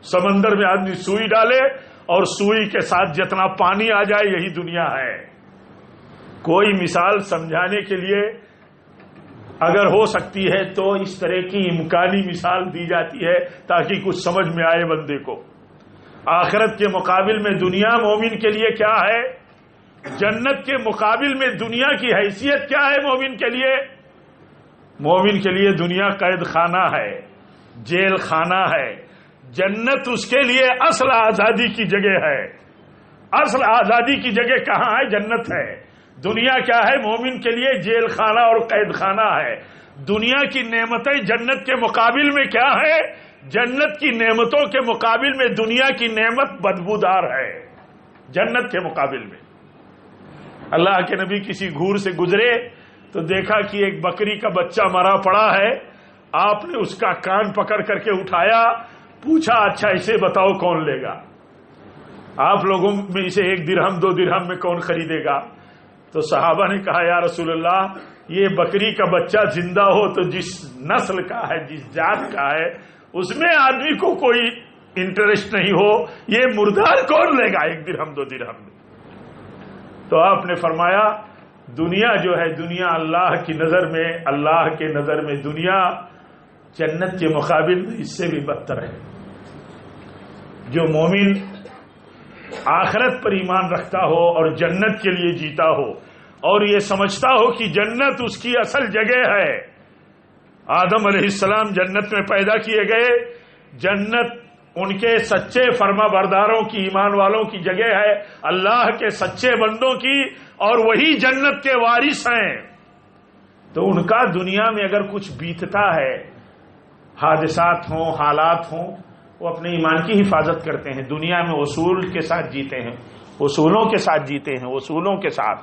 سمندر میں آدمی سوئی ڈالے اور سوئی کے ساتھ جتنا پانی آ جائے یہی دنیا ہے. کوئی مثال سمجھانے کے لیے اگر ہو سکتی ہے تو اس طرح کی امکانی مثال دی جاتی ہے تاکہ کچھ سمجھ میں آئے بندے کو. آخرت کے مقابل میں دنیا مومن کے لیے کیا ہے, جنت کے مقابل میں دنیا کی حیثیت کیا ہے مومن کے لیے. مومن کے لیے دنیا قید خانہ ہے, جیل خانہ ہے, جنت اس کے لیے اصل آزادی کی جگہ ہے. اصل آزادی کی جگہ کہاں ہے؟ جنت ہے. دنیا کیا ہے مومن کے لیے؟ جیل خانہ اور قید خانہ ہے. دنیا کی نعمتیں جنت کے مقابل میں کیا ہے؟ جنت کی نعمتوں کے مقابل میں دنیا کی نعمت بدبودار ہے. جنت کے مقابل میں اللہ کے نبی کسی گھور سے گزرے تو دیکھا کہ ایک بکری کا بچہ مرا پڑا ہے. آپ نے اس کا کان پکڑ کر کے اٹھایا, پوچھا اچھا اسے بتاؤ کون لے گا, آپ لوگوں میں اسے 1 درہم 2 درہم میں کون خریدے گا؟ تو صحابہ نے کہا یا رسول اللہ یہ بکری کا بچہ زندہ ہو تو جس نسل کا ہے جس ذات کا ہے اس میں آدمی کو کوئی انٹرسٹ نہیں ہو، یہ مردار کون لے گا 1 درہم 2 درہم میں؟ تو آپ نے فرمایا دنیا جو ہے، دنیا اللہ کی نظر میں، اللہ کے نظر میں دنیا جنت کے مقابل میں اس سے بھی بدتر ہے۔ جو مومن آخرت پر ایمان رکھتا ہو اور جنت کے لیے جیتا ہو اور یہ سمجھتا ہو کہ جنت اس کی اصل جگہ ہے، آدم علیہ السلام جنت میں پیدا کیے گئے، جنت ان کے سچے فرما برداروں کی، ایمان والوں کی جگہ ہے، اللہ کے سچے بندوں کی، اور وہی جنت کے وارث ہیں، تو ان کا دنیا میں اگر کچھ بیتتا ہے، حادثات ہوں، حالات ہوں، وہ اپنے ایمان کی حفاظت کرتے ہیں، دنیا میں اصول کے ساتھ جیتے ہیں، اصولوں کے ساتھ جیتے ہیں، اصولوں کے ساتھ،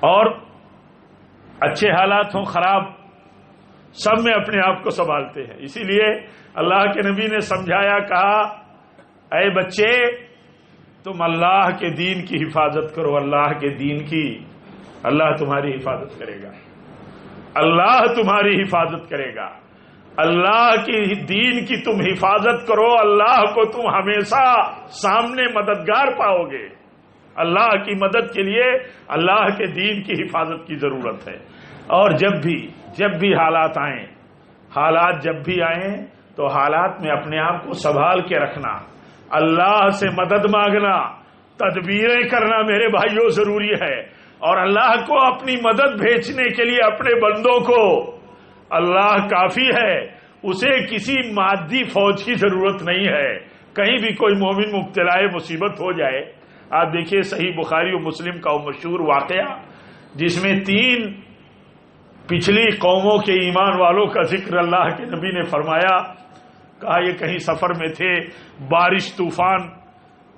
اور اچھے حالات ہوں خراب سب میں اپنے آپ کو سنبھالتے ہیں۔ اسی لیے اللہ کے نبی نے سمجھایا، کہا اے بچے تم اللہ کے دین کی حفاظت کرو، اللہ کے دین کی، اللہ تمہاری حفاظت کرے گا، اللہ تمہاری حفاظت کرے گا، اللہ کی دین کی تم حفاظت کرو، اللہ کو تم ہمیشہ سامنے مددگار پاؤ گے۔ اللہ کی مدد کے لیے اللہ کے دین کی حفاظت کی ضرورت ہے۔ اور جب بھی حالات آئیں، حالات جب بھی آئیں تو حالات میں اپنے آپ کو سنبھال کے رکھنا، اللہ سے مدد مانگنا، تدبیریں کرنا میرے بھائیوں ضروری ہے، اور اللہ کو اپنی مدد بھیجنے کے لیے اپنے بندوں کو اللہ کافی ہے، اسے کسی مادی فوج کی ضرورت نہیں ہے۔ کہیں بھی کوئی مومن مبتلا مصیبت ہو جائے، آپ دیکھیے صحیح بخاری و مسلم کا وہ مشہور واقعہ جس میں 3 پچھلی قوموں کے ایمان والوں کا ذکر اللہ کے نبی نے فرمایا، کہا یہ کہیں سفر میں تھے، بارش طوفان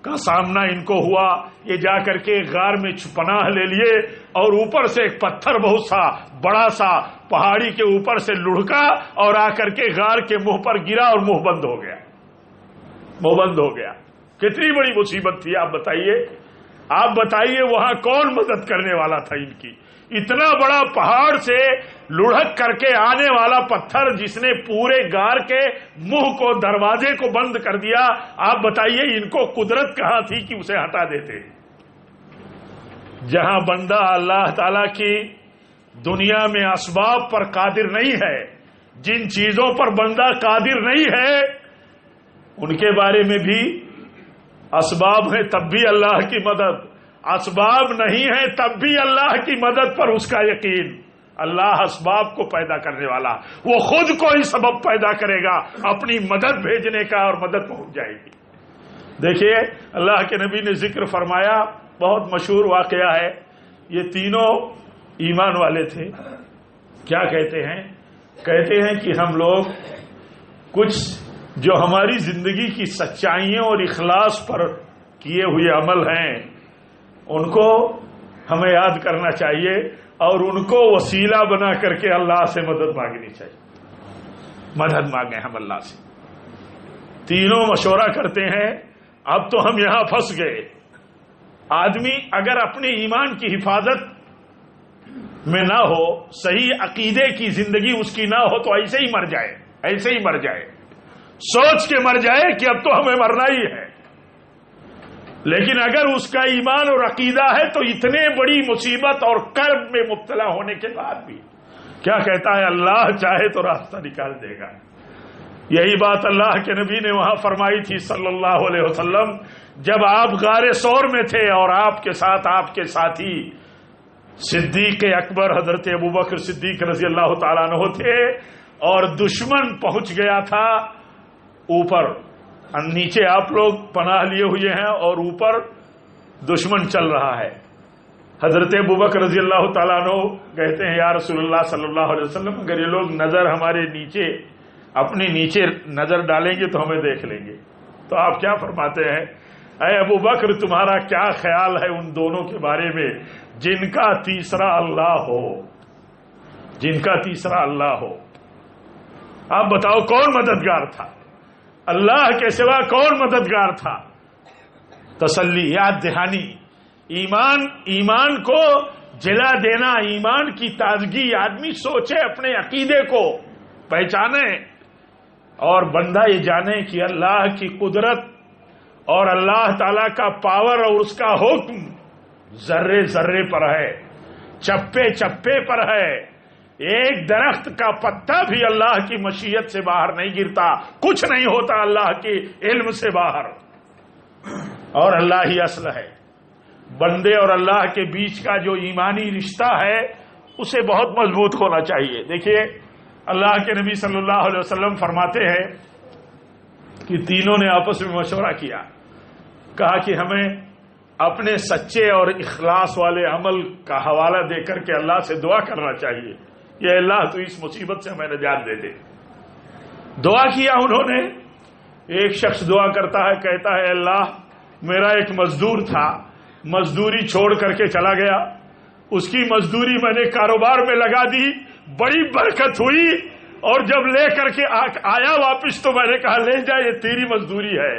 کا سامنا ان کو ہوا، یہ جا کر کے غار میں پناہ لے لیے، اور اوپر سے ایک پتھر بہت سا بڑا سا پہاڑی کے اوپر سے لڑکا اور آ کر کے غار کے منہ پر گرا اور منہ بند ہو گیا، منہ بند ہو گیا۔ کتنی بڑی مصیبت تھی آپ بتائیے وہاں کون مدد کرنے والا تھا ان کی؟ اتنا بڑا پہاڑ سے لڑھک کر کے آنے والا پتھر جس نے پورے غار کے منہ کو، دروازے کو بند کر دیا، آپ بتائیے ان کو قدرت کہاں تھی کہ اسے ہٹا دیتے؟ جہاں بندہ اللہ تعالی کی دنیا میں اسباب پر قادر نہیں ہے، جن چیزوں پر بندہ قادر نہیں ہے ان کے بارے میں بھی اسباب ہیں تب بھی اللہ کی مدد، اسباب نہیں ہے تب بھی اللہ کی مدد پر اس کا یقین۔ اللہ اسباب کو پیدا کرنے والا، وہ خود کوئی سبب پیدا کرے گا اپنی مدد بھیجنے کا، اور مدد پہنچ جائے گی۔ دیکھیے اللہ کے نبی نے ذکر فرمایا، بہت مشہور واقعہ ہے، یہ تینوں ایمان والے تھے، کیا کہتے ہیں کہ ہم لوگ کچھ جو ہماری زندگی کی سچائیوں اور اخلاص پر کیے ہوئے عمل ہیں ان کو ہمیں یاد کرنا چاہیے، اور ان کو وسیلہ بنا کر کے اللہ سے مدد مانگنی چاہیے، مدد مانگیں ہم اللہ سے۔ تینوں مشورہ کرتے ہیں، اب تو ہم یہاں پھنس گئے، آدمی اگر اپنے ایمان کی حفاظت میں نہ ہو، صحیح عقیدے کی زندگی اس کی نہ ہو تو ایسے ہی مر جائے، سوچ کے مر جائے کہ اب تو ہمیں مرنا ہی ہے۔ لیکن اگر اس کا ایمان اور عقیدہ ہے تو اتنے بڑی مصیبت اور کرب میں مبتلا ہونے کے بعد بھی کیا کہتا ہے؟ اللہ چاہے تو راستہ نکال دے گا۔ یہی بات اللہ کے نبی نے وہاں فرمائی تھی صلی اللہ علیہ وسلم، جب آپ غار ثور میں تھے اور آپ کے ساتھ آپ کے ساتھی صدیق اکبر حضرت ابوبکر صدیق رضی اللہ تعالیٰ عنہ تھے، اور دشمن پہنچ گیا تھا اوپر، نیچے آپ لوگ پناہ لیے ہوئے ہیں اور اوپر دشمن چل رہا ہے۔ حضرت ابوبکر رضی اللہ تعالیٰ عنہ کہتے ہیں یا رسول اللہ صلی اللہ علیہ وسلم، اگر یہ لوگ نظر ہمارے نیچے، اپنے نیچے نظر ڈالیں گے تو ہمیں دیکھ لیں گے۔ تو آپ کیا فرماتے ہیں؟ اے ابوبکر تمہارا کیا خیال ہے ان دونوں کے بارے میں جن کا تیسرا اللہ ہو؟ آپ بتاؤ کون مددگار تھا؟ اللہ کے سوا کون مددگار تھا؟ تسلی، یاد دہانی ایمان کو جلا دینا، ایمان کی تازگی، آدمی سوچے، اپنے عقیدے کو پہچانے اور بندہ یہ جانے کہ اللہ کی قدرت اور اللہ تعالی کا پاور اور اس کا حکم ذرے ذرے پر ہے، چپے چپے پر ہے۔ ایک درخت کا پتا بھی اللہ کی مشیت سے باہر نہیں گرتا، کچھ نہیں ہوتا اللہ کے علم سے باہر، اور اللہ ہی اصل ہے۔ بندے اور اللہ کے بیچ کا جو ایمانی رشتہ ہے اسے بہت مضبوط ہونا چاہیے۔ دیکھیے اللہ کے نبی صلی اللہ علیہ وسلم فرماتے ہیں کہ تینوں نے آپس میں مشورہ کیا، کہا کہ ہمیں اپنے سچے اور اخلاص والے عمل کا حوالہ دے کر کے اللہ سے دعا کرنا چاہیے، یہ اللہ تو اس مصیبت سے ہمیں نجات دے دے۔ دعا کیا انہوں نے۔ ایک شخص دعا کرتا ہے، کہتا ہے اللہ میرا ایک مزدور تھا، مزدوری چھوڑ کر کے چلا گیا، اس کی مزدوری میں نے کاروبار میں لگا دی، بڑی برکت ہوئی، اور جب لے کر کے آیا واپس تو میں نے کہا لے جا یہ تیری مزدوری ہے،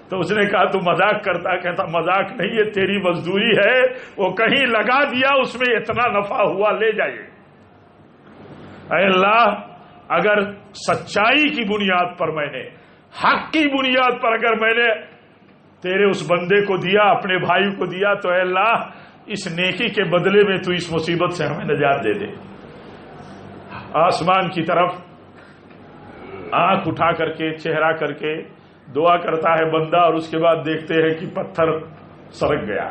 تو اس نے کہا تو مذاق کرتا ہے؟ کہتا مذاق نہیں، یہ تیری مزدوری ہے، وہ کہیں لگا دیا اس میں اتنا نفع ہوا، لے جائیے۔ اے اللہ اگر سچائی کی بنیاد پر میں نے، حق کی بنیاد پر اگر میں نے تیرے اس بندے کو دیا، اپنے بھائی کو دیا، تو اے اللہ اس نیکی کے بدلے میں تو اس مصیبت سے ہمیں نجات دے دے۔ آسمان کی طرف آنکھ اٹھا کر کے، چہرہ کر کے دعا کرتا ہے بندہ، اور اس کے بعد دیکھتے ہیں کہ پتھر سرک گیا۔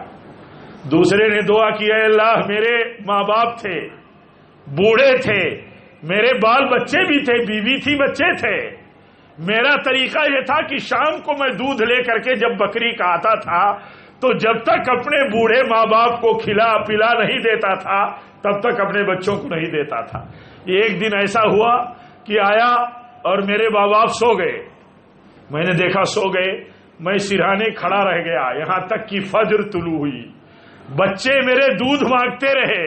دوسرے نے دعا کی اے اللہ میرے ماں باپ تھے، بوڑھے تھے، میرے بال بچے بھی تھے، بیوی تھی، بچے تھے، میرا طریقہ یہ تھا کہ شام کو میں دودھ لے کر کے جب بکری کا آتا تھا تو جب تک اپنے بوڑھے ماں باپ کو کھلا پلا نہیں دیتا تھا تب تک اپنے بچوں کو نہیں دیتا تھا۔ ایک دن ایسا ہوا کہ آیا اور میرے ماں باپ سو گئے، میں نے دیکھا سو گئے، میں سرہانے کھڑا رہ گیا یہاں تک کہ فجر طلوع ہوئی، بچے میرے دودھ مانگتے رہے،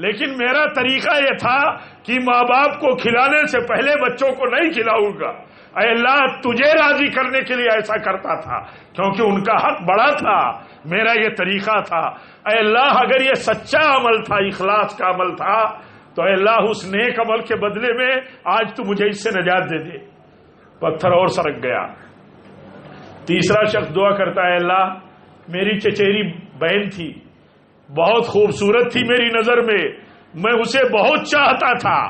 لیکن میرا طریقہ یہ تھا کہ ماں باپ کو کھلانے سے پہلے بچوں کو نہیں کھلاؤں گا۔ اے اللہ تجھے راضی کرنے کے لیے ایسا کرتا تھا، کیونکہ ان کا حق بڑا تھا، میرا یہ طریقہ تھا۔ اے اللہ اگر یہ سچا عمل تھا، اخلاص کا عمل تھا، تو اے اللہ اس نیک عمل کے بدلے میں آج تو مجھے اس سے نجات دے دے۔ پتھر اور سرک گیا۔ تیسرا شخص دعا کرتا ہے اللہ میری چچیری بہن تھی، بہت خوبصورت تھی میری نظر میں اسے بہت چاہتا تھا،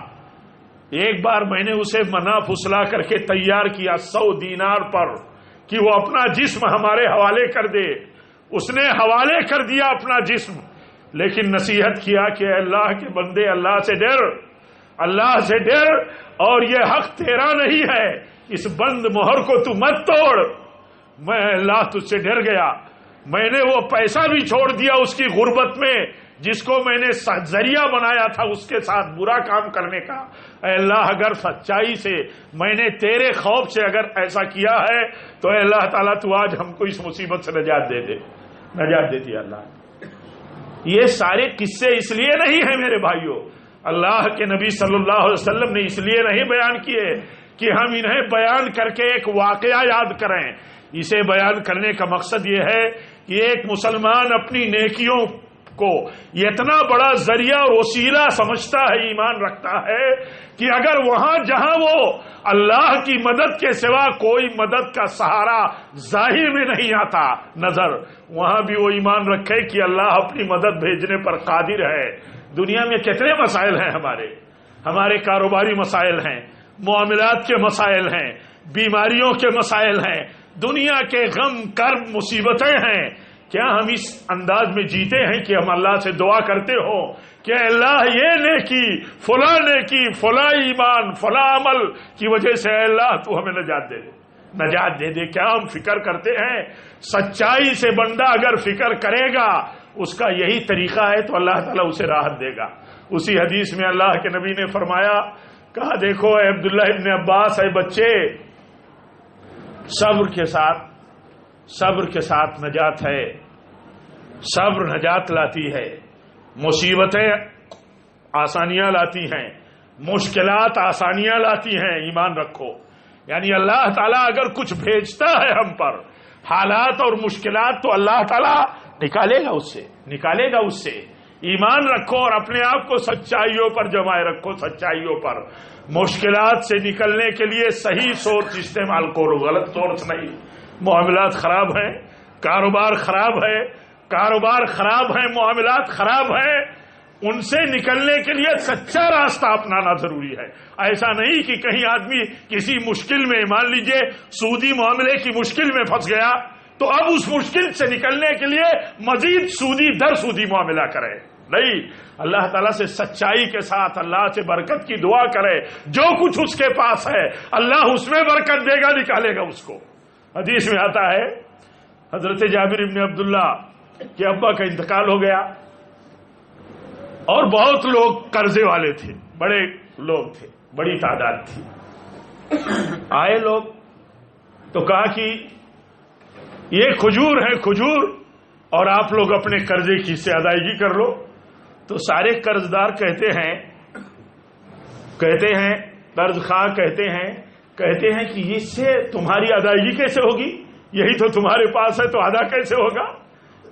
ایک بار میں نے اسے منا پھسلا کر کے تیار کیا 100 دینار پر کہ وہ اپنا جسم ہمارے حوالے کر دے، اس نے حوالے کر دیا اپنا جسم، لیکن نصیحت کیا کہ اے اللہ کے بندے اللہ سے ڈر، اللہ سے ڈر، اور یہ حق تیرا نہیں ہے، اس بند مہر کو تو مت توڑ۔ میں اللہ تجھ سے ڈر گیا، میں نے وہ پیسہ بھی چھوڑ دیا اس کی غربت میں جس کو میں نے ذریعہ بنایا تھا اس کے ساتھ برا کام کرنے کا۔ اے اللہ اگر سچائی سے میں نے تیرے خوف سے اگر ایسا کیا ہے تو اے اللہ تعالیٰ تو آج ہم کو اس مصیبت سے نجات دے دے، نجات دے دی اللہ۔ یہ سارے قصے اس لیے نہیں ہیں میرے بھائیوں، اللہ کے نبی صلی اللہ علیہ وسلم نے اس لیے نہیں بیان کیے کہ ہم انہیں بیان کر کے ایک واقعہ یاد کریں، اسے بیان کرنے کا مقصد یہ ہے کہ ایک مسلمان اپنی نیکیوں کو یہ اتنا بڑا ذریعہ اور وسیلہ سمجھتا ہے، ایمان رکھتا ہے کہ اگر وہاں جہاں وہ اللہ کی مدد کے سوا کوئی مدد کا سہارا ظاہر میں نہیں آتا نظر، وہاں بھی وہ ایمان رکھے کہ اللہ اپنی مدد بھیجنے پر قادر ہے۔ دنیا میں کتنے مسائل ہیں، ہمارے کاروباری مسائل ہیں، معاملات کے مسائل ہیں، بیماریوں کے مسائل ہیں، دنیا کے غم کرب مصیبتیں ہیں، کیا ہم اس انداز میں جیتے ہیں کہ ہم اللہ سے دعا کرتے ہو کہ اللہ یہ نیکی، فلاں نیکی، فلاں ایمان، فلاں عمل کی وجہ سے اے اللہ تو ہمیں نجات دے دے، نجات دے دے؟ کیا ہم فکر کرتے ہیں؟ سچائی سے بندہ اگر فکر کرے گا، اس کا یہی طریقہ ہے تو اللہ تعالیٰ اسے راحت دے گا۔ اسی حدیث میں اللہ کے نبی نے فرمایا، کہا دیکھو اے عبداللہ ابن عباس، اے بچے، صبر کے ساتھ نجات ہے، صبر نجات لاتی ہے، مصیبتیں آسانیاں لاتی ہیں، مشکلات آسانیاں لاتی ہیں، ایمان رکھو۔ یعنی اللہ تعالیٰ اگر کچھ بھیجتا ہے ہم پر، حالات اور مشکلات، تو اللہ تعالیٰ نکالے گا اس سے. ایمان رکھو اور اپنے آپ کو سچائیوں پر جمائے رکھو، سچائیوں پر. مشکلات سے نکلنے کے لیے صحیح سوچ استعمال کرو، غلط سوچ نہیں. معاملات خراب ہیں، کاروبار خراب ہے، معاملات خراب ہیں، ان سے نکلنے کے لیے سچا راستہ اپنانا ضروری ہے. ایسا نہیں کہ کہیں آدمی کسی مشکل میں، مان لیجئے سودی معاملے کی مشکل میں پھنس گیا تو اب اس مشکل سے نکلنے کے لیے مزید سودی در سودی معاملہ کرے. نہیں، اللہ تعالیٰ سے سچائی کے ساتھ اللہ سے برکت کی دعا کرے. جو کچھ اس کے پاس ہے اللہ اس میں برکت دے گا، نکالے گا اس کو. حدیث میں آتا ہے حضرت جابر ابن عبداللہ کے ابا کا انتقال ہو گیا اور بہت لوگ قرضے والے تھے، بڑے لوگ تھے، بڑی تعداد تھی. آئے لوگ تو کہا کہ یہ کھجور ہے کھجور، اور آپ لوگ اپنے قرضے کی سے ادائیگی کر لو. تو سارے قرض دار کہتے ہیں قرض خواہ کہتے ہیں کہ اس سے تمہاری ادائیگی کیسے ہوگی؟ یہی تو تمہارے پاس ہے تو ادا کیسے ہوگا؟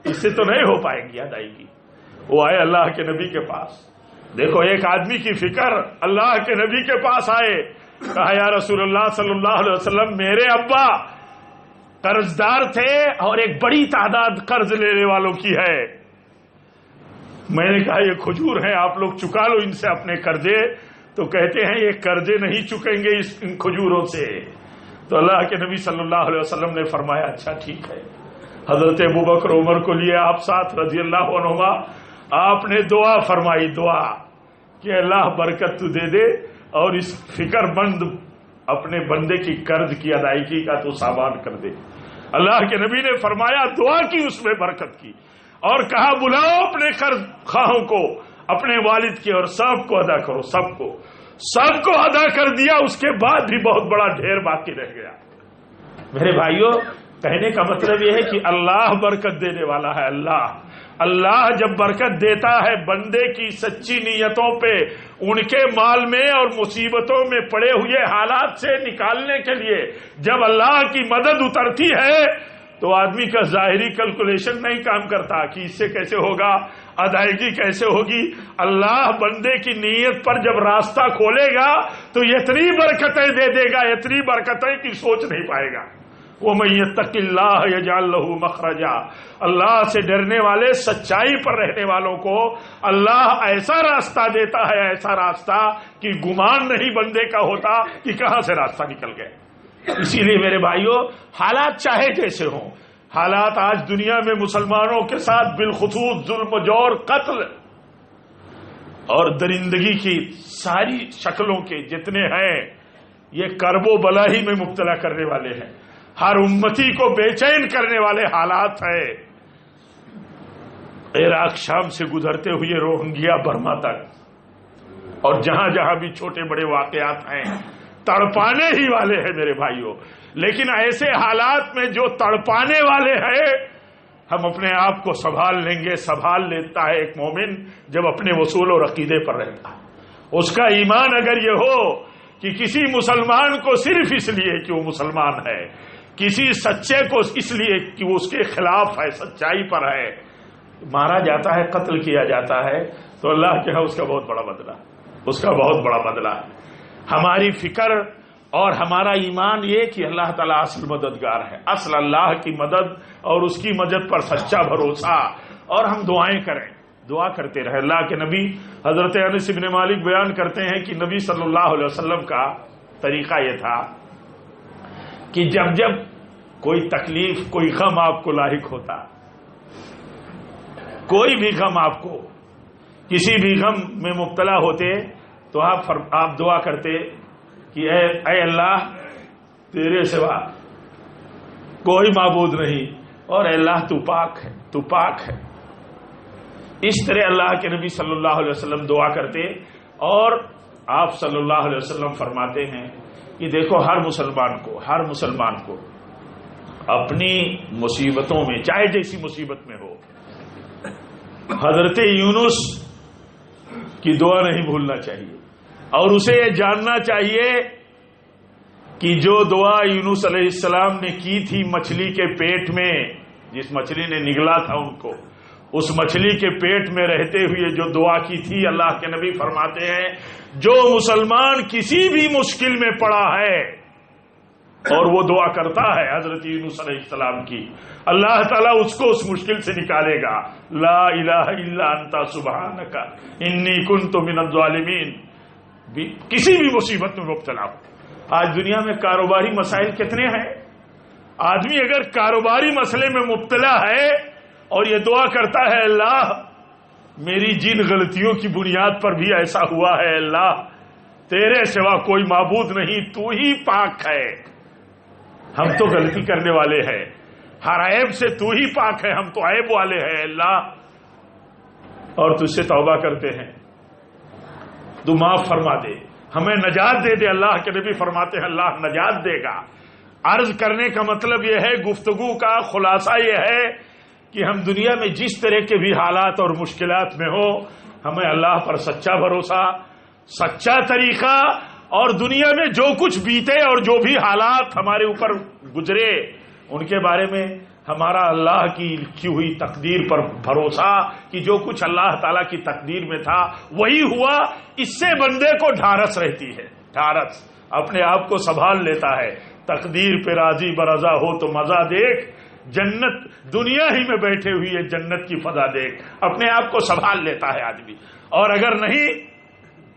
اس سے تو نہیں ہو پائے گی ادائیگی. وہ آئے اللہ کے نبی کے پاس. دیکھو ایک آدمی کی فکر، اللہ کے نبی کے پاس آئے، کہا یا رسول اللہ صلی اللہ علیہ وسلم، میرے ابا قرض دار تھے اور ایک بڑی تعداد قرض لینے والوں کی ہے. میں نے کہا یہ کھجور ہیں، آپ لوگ چکا لو ان سے اپنے قرضے. تو کہتے ہیں یہ قرضے نہیں چکیں گے ان کھجوروں سے. تو اللہ کے نبی صلی اللہ علیہ وسلم نے فرمایا اچھا ٹھیک ہے. حضرت ابوبکر عمر کو لیے آپ ساتھ رضی اللہ عنہما، آپ نے دعا فرمائی، دعا کہ اللہ برکت تو دے دے اور اس فکر مند اپنے بندے کی قرض کی ادائیگی کا تو سامان کر دے. اللہ کے نبی نے فرمایا، دعا کی، اس میں برکت کی، اور کہا بلاؤ اپنے قرض خواہوں کو، اپنے والد کے، اور سب کو ادا کرو. سب کو ادا کر دیا. اس کے بعد بھی بہت بڑا ڈھیر باقی رہ گیا. میرے بھائیوں، کہنے کا مطلب یہ ہے کہ اللہ برکت دینے والا ہے. اللہ جب برکت دیتا ہے بندے کی سچی نیتوں پہ، ان کے مال میں اور مصیبتوں میں پڑے ہوئے حالات سے نکالنے کے لیے جب اللہ کی مدد اترتی ہے تو آدمی کا ظاہری کیلکولیشن نہیں کام کرتا کہ اس سے کیسے ہوگا، ادائیگی کیسے ہوگی. اللہ بندے کی نیت پر جب راستہ کھولے گا تو اتنی برکتیں دے دے گا، اتنی برکتیں کہ سوچ نہیں پائے گا. وَمَن يَتَّقِ اللَّهَ يَجْعَل لَّهُ مَخْرَجًا. اللہ سے ڈرنے والے، سچائی پر رہنے والوں کو اللہ ایسا راستہ دیتا ہے، ایسا راستہ کہ گمان نہیں بندے کا ہوتا کہ کہاں سے راستہ نکل گئے. اسی لیے میرے بھائیوں، حالات چاہے جیسے ہوں، حالات آج دنیا میں مسلمانوں کے ساتھ بالخصوص ظلم و جور، قتل اور درندگی کی ساری شکلوں کے جتنے ہیں، یہ کرب و بلا ہی میں مبتلا کرنے والے ہیں. ہر امتی کو بے چین کرنے والے حالات ہیں. عراق شام سے گزرتے ہوئے روہنگیا برما تک، اور جہاں جہاں بھی چھوٹے بڑے واقعات ہیں، تڑپانے ہی والے ہیں میرے بھائیوں. لیکن ایسے حالات میں جو تڑپانے والے ہیں، ہم اپنے آپ کو سنبھال لیں گے. سنبھال لیتا ہے ایک مومن جب اپنے وصول اور عقیدے پر رہتا ہے. اس کا ایمان اگر یہ ہو کہ کسی مسلمان کو صرف اس لیے کہ وہ مسلمان ہے، کسی سچے کو اس لیے کہ وہ اس کے خلاف ہے، سچائی پر ہے، مارا جاتا ہے، قتل کیا جاتا ہے، تو اللہ کے ہاں اس کا بہت بڑا بدلہ، اس کا بہت بڑا بدلہ ہے. ہماری فکر اور ہمارا ایمان یہ کہ اللہ تعالیٰ اصل مددگار ہے، اصل اللہ کی مدد اور اس کی مدد پر سچا بھروسہ، اور ہم دعائیں کریں، دعا کرتے رہے. اللہ کے نبی حضرت انس بن مالک بیان کرتے ہیں کہ نبی صلی اللہ علیہ وسلم کا طریقہ یہ تھا کہ جب جب کوئی تکلیف، کوئی غم آپ کو لاحق ہوتا، کوئی بھی غم آپ کو، کسی بھی غم میں مبتلا ہوتے، تو آپ دعا کرتے کہ اے اللہ، تیرے سوا کوئی معبود نہیں، اور اے اللہ تو پاک ہے، تو پاک ہے. اس طرح اللہ کے نبی صلی اللہ علیہ وسلم دعا کرتے. اور آپ صلی اللہ علیہ وسلم فرماتے ہیں کہ دیکھو ہر مسلمان کو اپنی مصیبتوں میں، چاہے جیسی مصیبت میں ہو، حضرت یونس کی دعا نہیں بھولنا چاہیے، اور اسے یہ جاننا چاہیے کہ جو دعا یونس علیہ السلام نے کی تھی مچھلی کے پیٹ میں، جس مچھلی نے نگلا تھا ان کو، اس مچھلی کے پیٹ میں رہتے ہوئے جو دعا کی تھی، اللہ کے نبی فرماتے ہیں جو مسلمان کسی بھی مشکل میں پڑا ہے اور وہ دعا کرتا ہے حضرت یونس علیہ السلام کی، اللہ تعالیٰ اس کو اس مشکل سے نکالے گا۔ لا الہ الا انت سبحانک انی کنت من الظالمین۔ کسی بھی مصیبت میں مبتلا ہو، آج دنیا میں کاروباری مسائل کتنے ہیں، آدمی اگر کاروباری مسئلے میں مبتلا ہے اور یہ دعا کرتا ہے اللہ میری جن غلطیوں کی بنیاد پر بھی ایسا ہوا ہے، اللہ تیرے سوا کوئی معبود نہیں، تو ہی پاک ہے، ہم تو غلطی کرنے والے ہیں، ہر عیب سے تو ہی پاک ہے، ہم تو عیب والے ہیں اللہ، اور تجھ سے توبہ کرتے ہیں تو معاف فرما دے، ہمیں نجات دے دے۔ اللہ کے نبی فرماتے ہیں اللہ نجات دے گا۔ عرض کرنے کا مطلب یہ ہے، گفتگو کا خلاصہ یہ ہے کہ ہم دنیا میں جس طرح کے بھی حالات اور مشکلات میں ہو، ہمیں اللہ پر سچا بھروسہ، سچا طریقہ، اور دنیا میں جو کچھ بیتے اور جو بھی حالات ہمارے اوپر گزرے ان کے بارے میں ہمارا اللہ کی لکھی ہوئی تقدیر پر بھروسہ کہ جو کچھ اللہ تعالیٰ کی تقدیر میں تھا وہی ہوا، اس سے بندے کو ڈھارس رہتی ہے، ڈھارس، اپنے آپ کو سنبھال لیتا ہے۔ تقدیر پہ راضی برضا ہو تو مزہ دیکھ، جنت دنیا ہی میں بیٹھے ہوئی ہے، جنت کی فضا دیکھ، اپنے آپ کو سنبھال لیتا ہے آدمی، اور اگر نہیں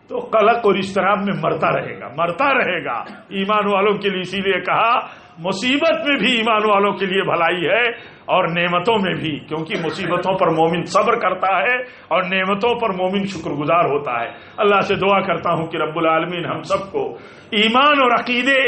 تو قلق اور اضطراب میں مرتا رہے گا۔ ایمان والوں کے لیے اسی لیے کہا مصیبت میں بھی ایمان والوں کے لیے بھلائی ہے اور نعمتوں میں بھی، کیونکہ مصیبتوں پر مومن صبر کرتا ہے اور نعمتوں پر مومن شکر گزار ہوتا ہے۔ اللہ سے دعا کرتا ہوں کہ رب العالمین ہم سب کو ایمان اور عقیدے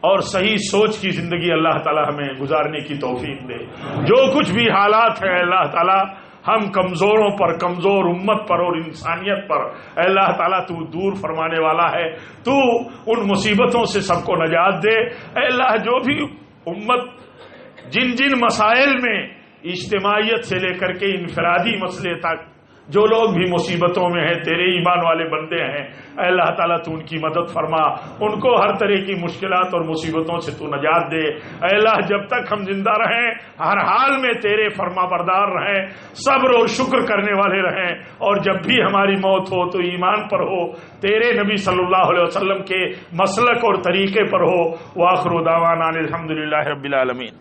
اور صحیح سوچ کی زندگی اللہ تعالی ہمیں گزارنے کی توفیق دے۔ جو کچھ بھی حالات ہیں اللہ تعالی ہم کمزوروں پر، کمزور امت پر اور انسانیت پر اے اللہ تعالیٰ تو دور فرمانے والا ہے، تو ان مصیبتوں سے سب کو نجات دے۔ اے اللہ جو بھی امت جن مسائل میں اجتماعیت سے لے کر کے انفرادی مسئلے تک جو لوگ بھی مصیبتوں میں ہیں، تیرے ایمان والے بندے ہیں، اے اللہ تعالیٰ تو ان کی مدد فرما، ان کو ہر طرح کی مشکلات اور مصیبتوں سے تو نجات دے۔ اے اللہ جب تک ہم زندہ رہیں ہر حال میں تیرے فرما بردار رہیں، صبر اور شکر کرنے والے رہیں، اور جب بھی ہماری موت ہو تو ایمان پر ہو، تیرے نبی صلی اللہ علیہ وسلم کے مسلک اور طریقے پر ہو۔ وآخر دعوانا الحمدللہ رب العالمین۔